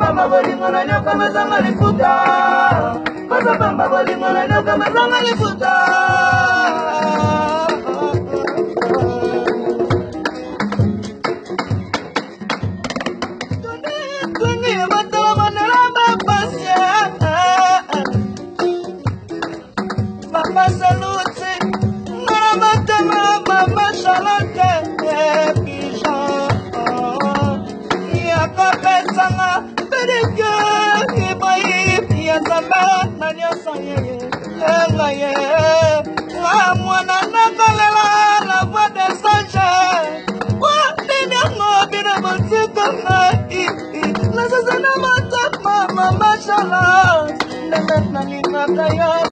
Bamba bolingo na nyoka mazanga lifuta. Bamba bolingo na nyoka mazanga lifuta. Tungi matala manela mapasia. Mama salute. Mama matama mama shalante. Bijan. Yakapesanga. La voix des sages.